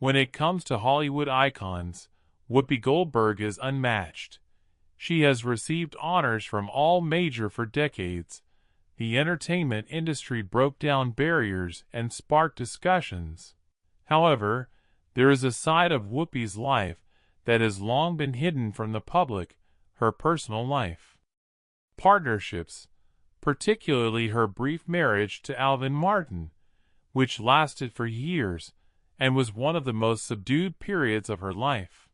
When it comes to Hollywood icons, Whoopi Goldberg is unmatched. She has received honors from all major for decades. The entertainment industry broke down barriers and sparked discussions. However, there is a side of Whoopi's life that has long been hidden from the public, her personal life. Partnerships, particularly her brief marriage to Alvin Martin, which lasted for years and was one of the most subdued periods of her life.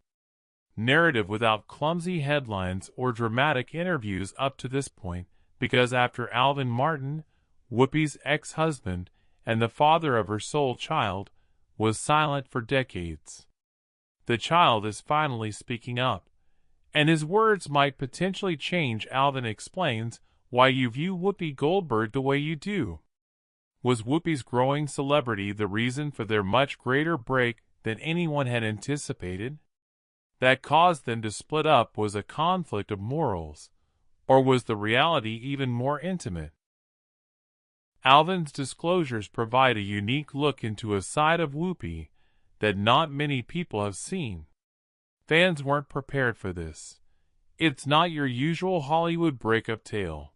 Narrative without clumsy headlines or dramatic interviews up to this point, because after Alvin Martin, Whoopi's ex-husband and the father of her sole child, was silent for decades. The child is finally speaking up, and his words might potentially change. Alvin explains why you view Whoopi Goldberg the way you do. Was Whoopi's growing celebrity the reason for their much greater break than anyone had anticipated? That caused them to split up was a conflict of morals, or was the reality even more intimate? Alvin's disclosures provide a unique look into a side of Whoopi that not many people have seen. Fans weren't prepared for this. It's not your usual Hollywood breakup tale.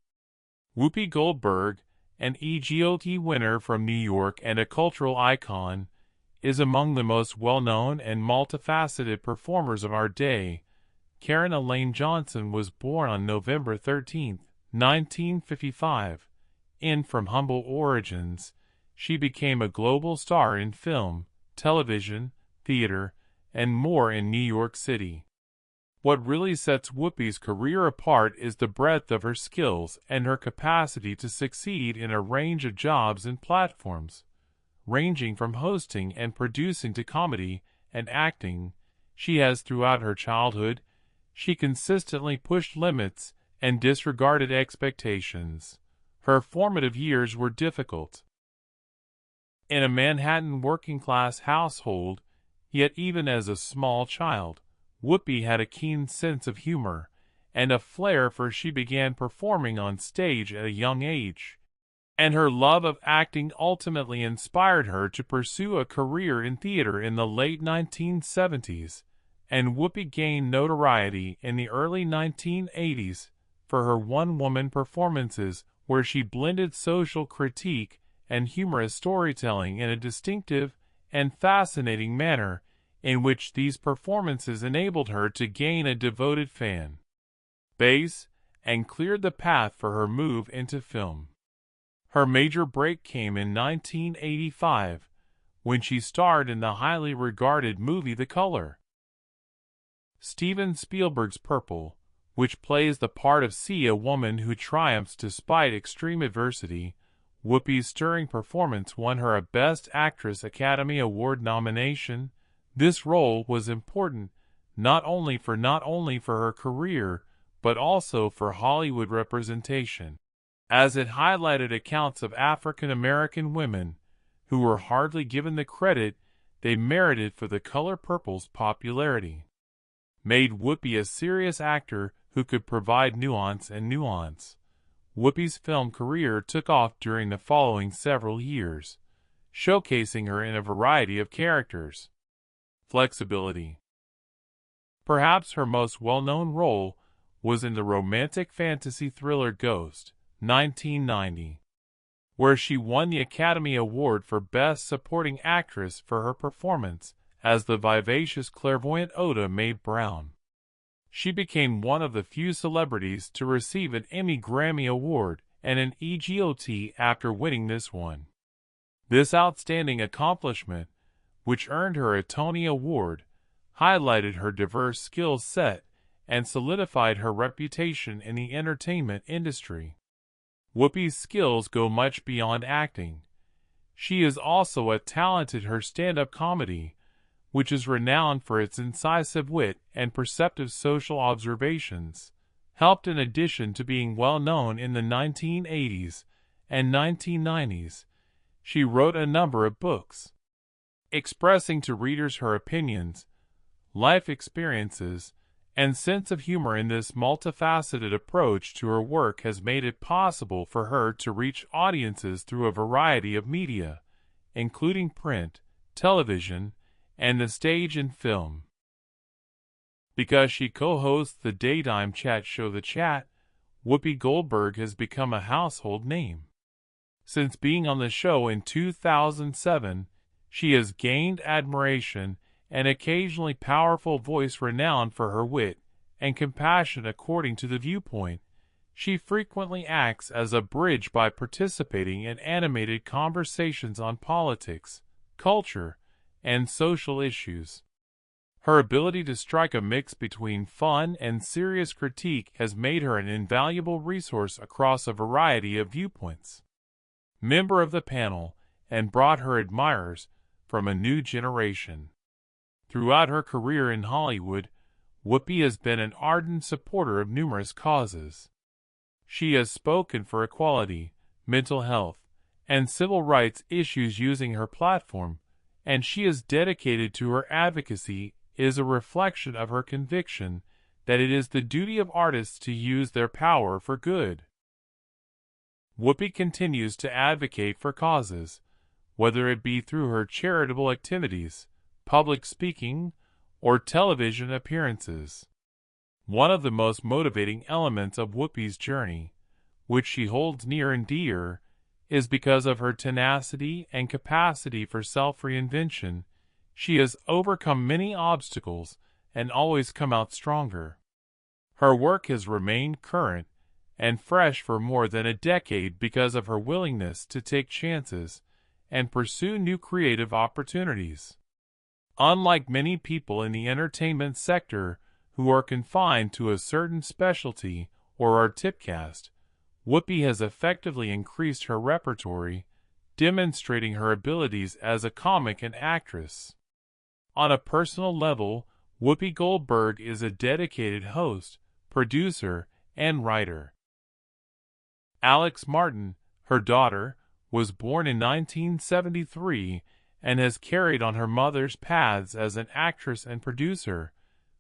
Whoopi Goldberg, an EGOT winner from New York and a cultural icon, is among the most well-known and multifaceted performers of our day. Karen Elaine Johnson was born on November 13, 1955. From humble origins, she became a global star in film, television, theater, and more in New York City. What really sets Whoopi's career apart is the breadth of her skills and her capacity to succeed in a range of jobs and platforms. Ranging from hosting and producing to comedy and acting, she has throughout her childhood, she consistently pushed limits and disregarded expectations. Her formative years were difficult. In a Manhattan working-class household, yet even as a small child, Whoopi had a keen sense of humor and a flair for she began performing on stage at a young age, and her love of acting ultimately inspired her to pursue a career in theater in the late 1970s, and Whoopi gained notoriety in the early 1980s for her one-woman performances where she blended social critique and humorous storytelling in a distinctive and fascinating manner, in which these performances enabled her to gain a devoted fan base and cleared the path for her move into film. Her major break came in 1985, when she starred in the highly regarded movie The Color. Steven Spielberg's Purple, which plays the part of C, a woman who triumphs despite extreme adversity. Whoopi's stirring performance won her a Best Actress Academy Award nomination. This role was important not only for her career, but also for Hollywood representation, as it highlighted accounts of African American women who were hardly given the credit they merited for The Color Purple's popularity. Made Whoopi a serious actor who could provide nuance. Whoopi's film career took off during the following several years, showcasing her in a variety of characters. Flexibility. Perhaps her most well-known role was in the romantic fantasy thriller Ghost, 1990, where she won the Academy Award for Best Supporting Actress for her performance as the vivacious clairvoyant Oda Mae Brown. She became one of the few celebrities to receive an Emmy-Grammy Award and an EGOT after winning this one. This outstanding accomplishment, which earned her a Tony Award, highlighted her diverse skill set and solidified her reputation in the entertainment industry. Whoopi's skills go much beyond acting. She is also a talented her stand-up comedy, which is renowned for its incisive wit and perceptive social observations, helped in addition to being well known in the 1980s and 1990s. She wrote a number of books, expressing to readers her opinions, life experiences, and sense of humor. In this multifaceted approach to her work has made it possible for her to reach audiences through a variety of media, including print, television, and the stage and film. Because she co-hosts the daytime chat show The Chat, Whoopi Goldberg has become a household name. Since being on the show in 2007, she has gained admiration and occasionally powerful voice renowned for her wit and compassion. According to The Viewpoint, she frequently acts as a bridge by participating in animated conversations on politics, culture, and social issues. Her ability to strike a mix between fun and serious critique has made her an invaluable resource across a variety of viewpoints. Member of the panel, and brought her admirers from a new generation. Throughout her career in Hollywood, Whoopi has been an ardent supporter of numerous causes. She has spoken for equality, mental health, and civil rights issues using her platform, and she is dedicated to her advocacy is a reflection of her conviction that it is the duty of artists to use their power for good. Whoopi continues to advocate for causes, whether it be through her charitable activities, public speaking, or television appearances. One of the most motivating elements of Whoopi's journey, which she holds near and dear, is because of her tenacity and capacity for self-reinvention. She has overcome many obstacles and always come out stronger. Her work has remained current and fresh for more than a decade because of her willingness to take chances and pursue new creative opportunities. Unlike many people in the entertainment sector who are confined to a certain specialty or are typecast, Whoopi has effectively increased her repertoire, demonstrating her abilities as a comic and actress. On a personal level, Whoopi Goldberg is a dedicated host, producer, and writer. Alex Martin, her daughter, was born in 1973 and has carried on her mother's paths as an actress and producer.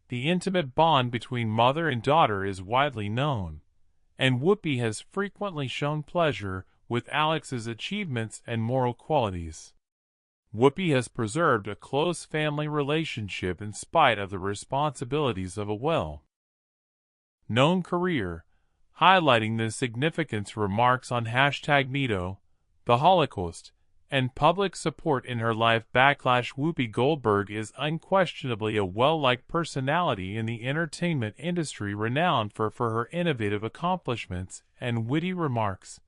The intimate bond between mother and daughter is widely known, and Whoopi has frequently shown pleasure with Alex's achievements and moral qualities. Whoopi has preserved a close family relationship in spite of the responsibilities of a well-known career, highlighting the significance remarks on #Neto, the Holocaust, and public support in her life backlash. Whoopi Goldberg is unquestionably a well-liked personality in the entertainment industry, renowned for her innovative accomplishments and witty remarks,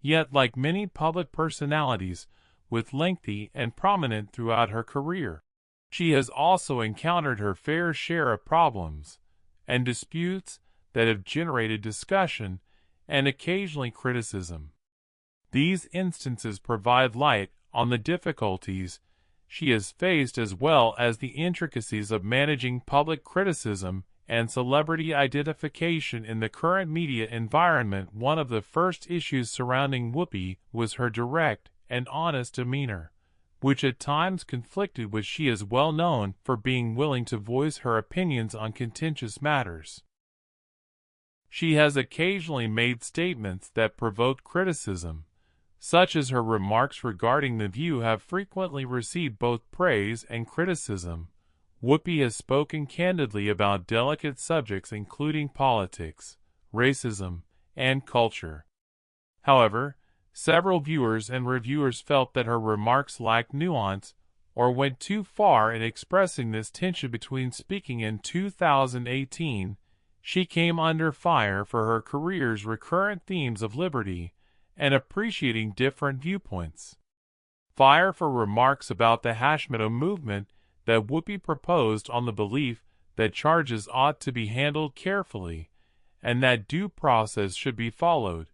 yet like many public personalities, with lengthy and prominent throughout her career, she has also encountered her fair share of problems and disputes that have generated discussion and occasionally criticism. These instances provide light on the difficulties she has faced as well as the intricacies of managing public criticism and celebrity identification in the current media environment. One of the first issues surrounding Whoopi was her direct and honest demeanor, which at times conflicted with she is well known for being willing to voice her opinions on contentious matters. She has occasionally made statements that provoked criticism, such as her remarks regarding The View have frequently received both praise and criticism. Whoopi has spoken candidly about delicate subjects including politics, racism, and culture. However, several viewers and reviewers felt that her remarks lacked nuance or went too far in expressing this tension between speaking. In 2018, she came under fire for her career's recurrent themes of liberty and appreciating different viewpoints. Fire for remarks about the #Neto movement that Whoopi proposed on the belief that charges ought to be handled carefully and that due process should be followed.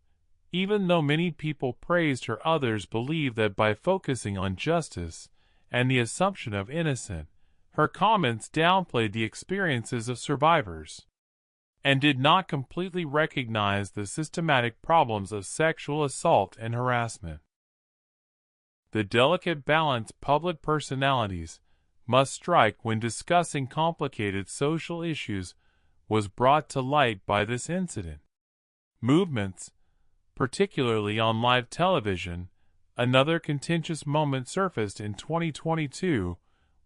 Even though many people praised her, others believe that by focusing on justice and the assumption of innocence, her comments downplayed the experiences of survivors and did not completely recognize the systematic problems of sexual assault and harassment. The delicate balance public personalities must strike when discussing complicated social issues was brought to light by this incident. Movements, particularly on live television, another contentious moment surfaced in 2022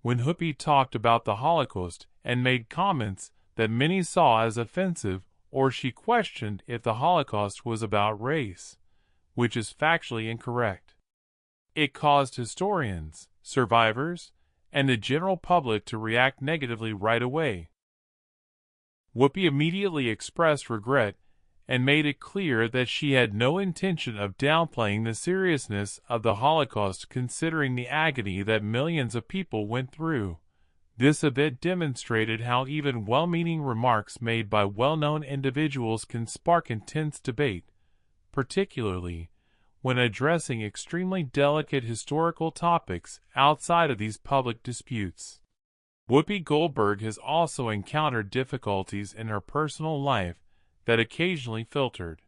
when Whoopi talked about the Holocaust and made comments that many saw as offensive, or she questioned if the Holocaust was about race, which is factually incorrect. It caused historians, survivors, and the general public to react negatively right away. Whoopi immediately expressed regret and made it clear that she had no intention of downplaying the seriousness of the Holocaust, considering the agony that millions of people went through. This event demonstrated how even well-meaning remarks made by well-known individuals can spark intense debate, particularly when addressing extremely delicate historical topics outside of these public disputes. Whoopi Goldberg has also encountered difficulties in her personal life that occasionally filtered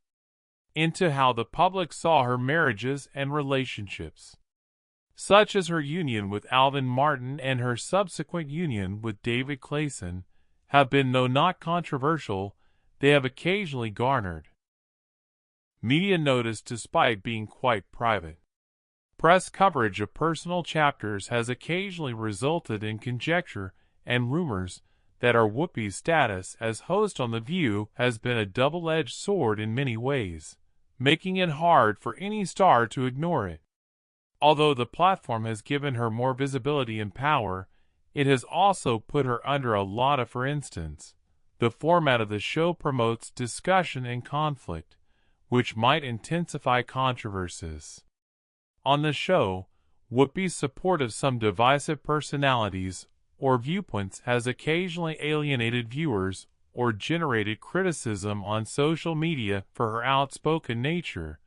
into how the public saw her marriages and relationships, such as her union with Alvin Martin and her subsequent union with David Clayson, have been, though not controversial, they have occasionally garnered media notice despite being quite private. Press coverage of personal chapters has occasionally resulted in conjecture and rumors that Whoopi's status as host on The View has been a double-edged sword in many ways, making it hard for any star to ignore it. Although the platform has given her more visibility and power, it has also put her under a lot of, for instance, the format of the show promotes discussion and conflict, which might intensify controversies. On the show, Whoopi's support of some divisive personalities or viewpoints has occasionally alienated viewers or generated criticism on social media for her outspoken nature,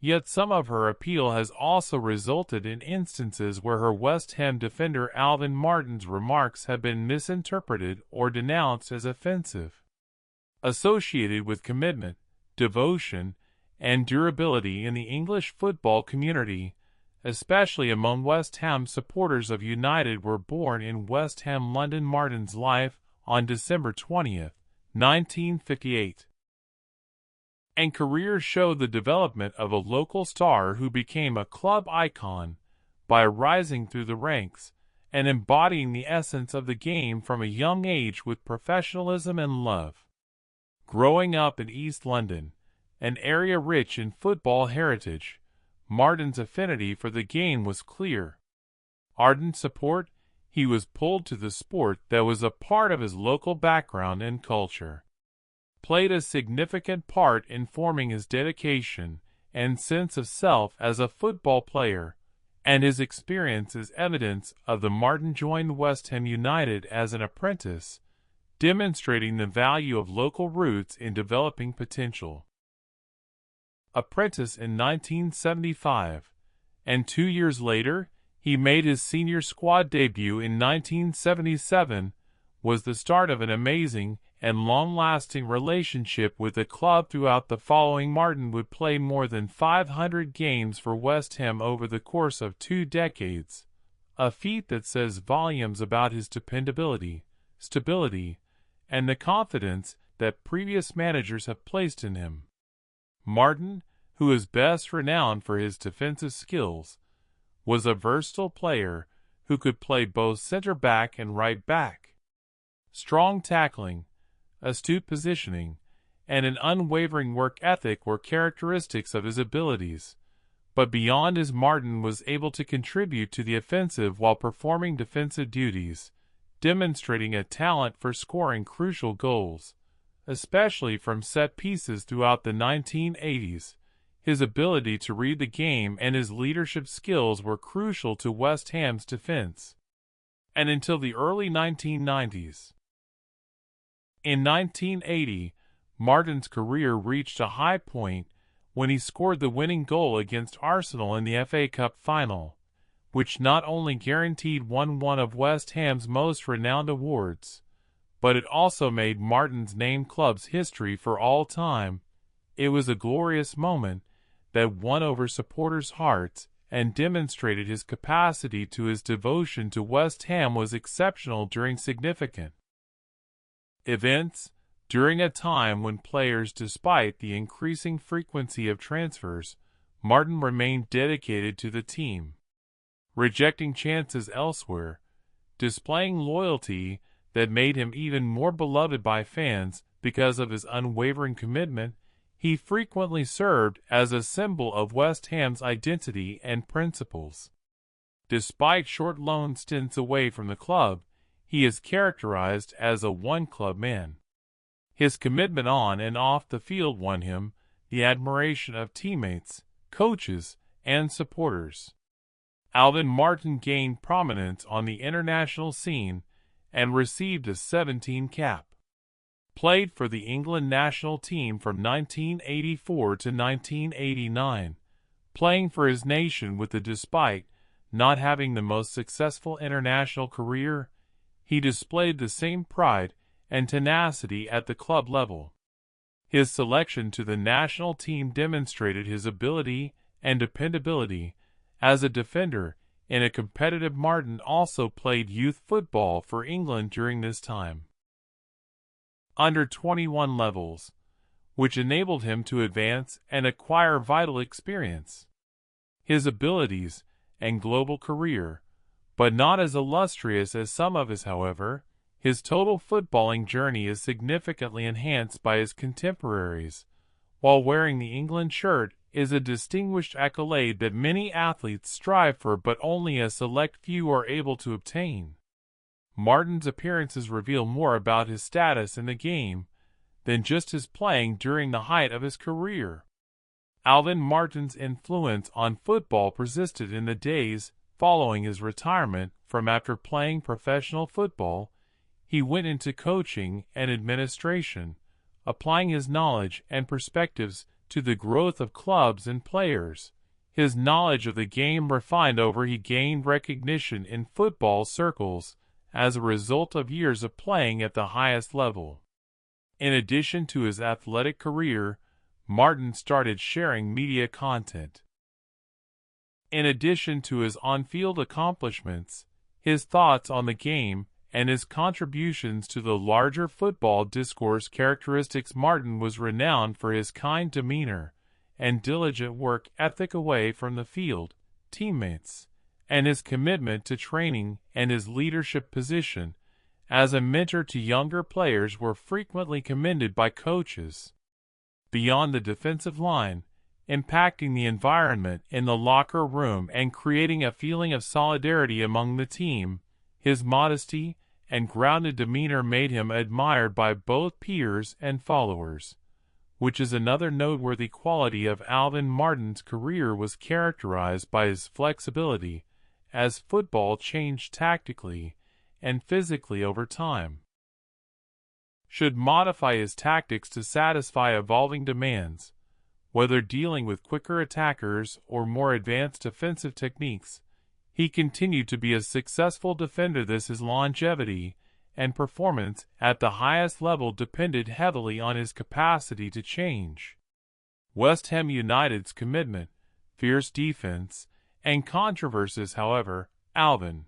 yet some of her appeal has also resulted in instances where her West Ham defender Alvin Martin's remarks have been misinterpreted or denounced as offensive. Associated with commitment, devotion, and durability in the English football community, especially among West Ham supporters of United, were born in West Ham, London. Martin's life on December 20, 1958, and career showed the development of a local star who became a club icon by rising through the ranks and embodying the essence of the game from a young age with professionalism and love. Growing up in East London, an area rich in football heritage, Martin's affinity for the game was clear. Ardent support, he was pulled to the sport that was a part of his local background and culture, played a significant part in forming his dedication and sense of self as a football player, and his experience is evidence of the Martin joined West Ham United as an apprentice, demonstrating the value of local roots in developing potential. Apprentice in 1975, and 2 years later, he made his senior squad debut in 1977, was the start of an amazing and long-lasting relationship with the club throughout the following. Martin would play more than 500 games for West Ham over the course of 2 decades, a feat that says volumes about his dependability, stability, and the confidence that previous managers have placed in him. Martin, who is best renowned for his defensive skills, was a versatile player who could play both center-back and right-back. Strong tackling, astute positioning, and an unwavering work ethic were characteristics of his abilities, but beyond his Martin was able to contribute to the offensive while performing defensive duties, demonstrating a talent for scoring crucial goals, especially from set pieces throughout the 1980s. His ability to read the game and his leadership skills were crucial to West Ham's defense, and until the early 1990s. In 1980, Martin's career reached a high point when he scored the winning goal against Arsenal in the FA Cup final, which not only guaranteed one of West Ham's most renowned awards, but it also made Martin's name club's history for all time. It was a glorious moment that won over supporters' hearts and demonstrated his capacity to his devotion to West Ham was exceptional during significant events, during a time when players, despite the increasing frequency of transfers, Martin remained dedicated to the team, rejecting chances elsewhere, displaying loyalty that made him even more beloved by fans because of his unwavering commitment. He frequently served as a symbol of West Ham's identity and principles. Despite short loan stints away from the club, he is characterized as a one-club man. His commitment on and off the field won him the admiration of teammates, coaches, and supporters. Alvin Martin gained prominence on the international scene and received a 17 cap. Played for the England national team from 1984 to 1989, playing for his nation despite not having the most successful international career, he displayed the same pride and tenacity at the club level. His selection to the national team demonstrated his ability and dependability as a defender in a competitive. Martin also played youth football for England during this time. Under 21 levels, which enabled him to advance and acquire vital experience. His abilities and global career, but not as illustrious as some of his. However, his total footballing journey is significantly enhanced by his contemporaries, while wearing the England shirt is a distinguished accolade that many athletes strive for but only a select few are able to obtain. Martin's appearances reveal more about his status in the game than just his playing during the height of his career. Alvin Martin's influence on football persisted in the days following his retirement from after playing professional football. He went into coaching and administration, applying his knowledge and perspectives to the growth of clubs and players. His knowledge of the game refined over he gained recognition in football circles as a result of years of playing at the highest level. In addition to his athletic career, Martin started sharing media content. In addition to his on-field accomplishments, his thoughts on the game, and his contributions to the larger football discourse characteristics, Martin was renowned for his kind demeanor and diligent work ethic away from the field, teammates, and his commitment to training and his leadership position as a mentor to younger players were frequently commended by coaches. Beyond the defensive line, impacting the environment in the locker room and creating a feeling of solidarity among the team, his modesty and grounded demeanor made him admired by both peers and followers, which is another noteworthy quality of Alvin Martin's career was characterized by his flexibility as football changed tactically and physically over time. Should modify his tactics to satisfy evolving demands, whether dealing with quicker attackers or more advanced offensive techniques. He continued to be a successful defender. His longevity and performance at the highest level depended heavily on his capacity to change. West Ham United's commitment, fierce defense, and controversies. However, Alvin